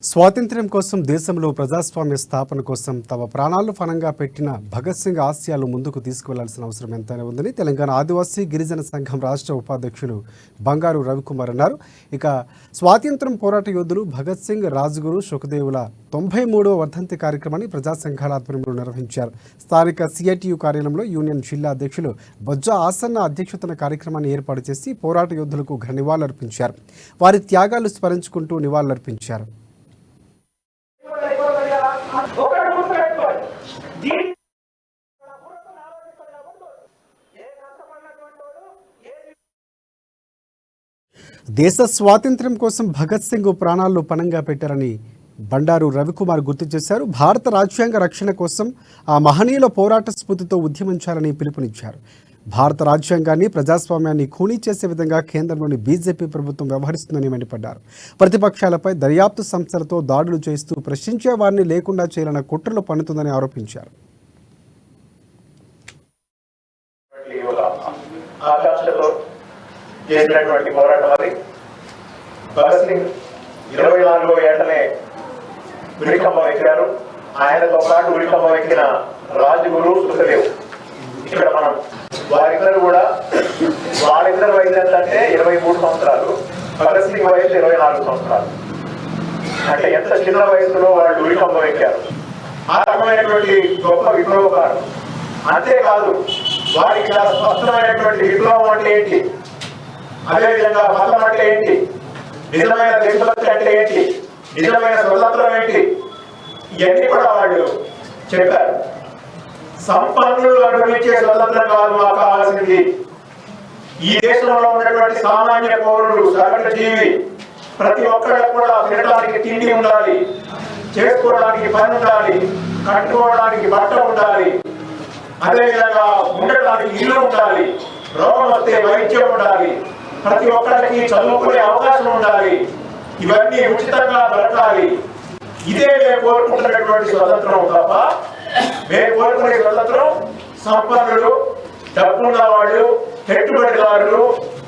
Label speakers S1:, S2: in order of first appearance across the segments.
S1: స్వాతంత్ర్యం కోసం దేశంలో ప్రజాస్వామ్య స్థాపన కోసం తమ ప్రాణాలు ఫలంగా పెట్టిన భగత్ సింగ్ ఆశయాలు ముందుకు తీసుకువెళ్లాల్సిన అవసరం ఎంతైనా ఉందని తెలంగాణ ఆదివాసీ గిరిజన సంఘం రాష్ట్ర ఉపాధ్యక్షులు బంగారు రవికుమార్ అన్నారు. ఇక స్వాతంత్ర్యం పోరాట యోధులు భగత్ సింగ్, రాజ్గురు, సుఖదేవుల 93వ వర్ధంతి కార్యక్రమాన్ని ప్రజా సంఘాల ఆధ్వర్యంలో నిర్వహించారు. స్థానిక సిఐటియు కార్యాలయంలో యూనియన్ జిల్లా అధ్యక్షులు బొజ్జ ఆసన్న అధ్యక్షతన కార్యక్రమాన్ని ఏర్పాటు చేసి పోరాట యోధులకు ఘన నివాళులర్పించారు. వారి త్యాగాలు స్మరించుకుంటూ నివాళులర్పించారు. దేశ స్వాతంత్ర్యం కోసం భగత్ సింగ్ ప్రాణాలను పణంగా పెట్టారని బండారు రవికుమార్ గుర్తు చేశారు. భారత రాజ్యాంగ రక్షణ కోసం ఆ మహనీయుల పోరాట స్ఫూర్తితో ఉద్యమించాలని పిలుపునిచ్చారు. భారత రాజ్యాంగాన్ని, ప్రజాస్వామ్యాన్ని ఖూనీ చేసే విధంగా కేంద్రంలోని బీజేపీ ప్రభుత్వం వ్యవహరిస్తుందని మండిపడ్డారు. ప్రతిపక్షాలపై దర్యాప్తు సంస్థలతో దాడులు చేస్తూ ప్రశ్నించే వారిని లేకుండా చేయాలన్న కుట్రలు పన్నుతుందని ఆరోపించారు.
S2: చేసినటువంటి పోరాటం అది. భగత్ సింగ్ 24 ఏటనే ఉరికంబం ఎక్కారు. ఆయనతో పాటు ఉరికంబం ఎక్కిన రాజ్గురు, సుఖదేవ్. ఇక్కడ మనం వారిద్దరు వయసు ఎంతంటే 23 సంవత్సరాలు, భగత్ సింగ్ వయసు 24 సంవత్సరాలు. అంటే ఎంత చిన్న వయసులో వాళ్ళు ఉరికంబం ఎక్కారు. ఆ రకమైనటువంటి గొప్ప విప్లవకారు. అంతేకాదు, వారికి స్పష్టమైనటువంటి విప్లవం అంటే ఏంటి, అదేవిధంగా మతం అంటే ఏంటి, నిజమైన దేశభక్తి అంటే ఏంటి, నిజమైన స్వతంత్రం ఏంటి, ఇవన్నీ కూడా వాళ్ళు చెప్పారు. సంపన్నులు అనుభవించే స్వతంత్రం కాదు మాకు కావాల్సింది. ఈ దేశంలో ఉన్నటువంటి సామాన్య పౌరులు, సగటు జీవి, ప్రతి ఒక్కరికి కూడా తినడానికి తిండి ఉండాలి, చేసుకోవడానికి పని ఉండాలి, కట్టుకోవడానికి బట్ట ఉండాలి, అదేవిధంగా ఉండటానికి ఇల్లు ఉండాలి, రోగం వస్తే వైద్యం ఉండాలి, ప్రతి ఒక్కరికి చదువుకునే అవకాశం ఉండాలి, ఇవన్నీ ఉచితంగా దొరకాలి. ఇదే మేము కోరుకుంటున్నటువంటి స్వతంత్రం తప్ప మేము కోరుకునే స్వతంత్రం సంపన్నులు, డబ్బున్న వాళ్ళు, పెట్టుబడిదారులు,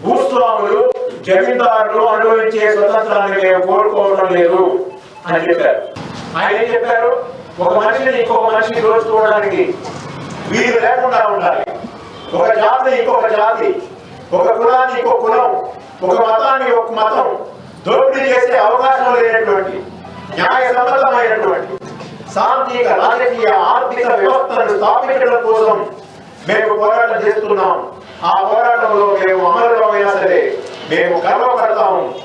S2: భూస్వాములు, జమీందారులు అనుభవించే స్వతంత్రాన్ని మేము కోరుకోవడం లేదు అని చెప్పారు. ఆయన ఏం చెప్పారు, ఒక మనిషిని ఇంకొక మనిషిని దోచుకోవడానికి వీలు లేకుండా ఉండాలి. ఒక జాతి ఇంకొక జాతి, ఒక కులాన్ని ఇంకో కులం, ఒక మతాన్ని ఒక మతం దోపిడీ చేసే అవకాశం లేనటువంటి న్యాయ సమ్మతమైనటువంటి సాంఘిక, రాజకీయ, ఆర్థిక వ్యవస్థను స్థాపించడం కోసం మేము పోరాటం చేస్తున్నాం. ఆ పోరాటంలో మేము అమరులమైనా సరే మేము గర్వపడతాము.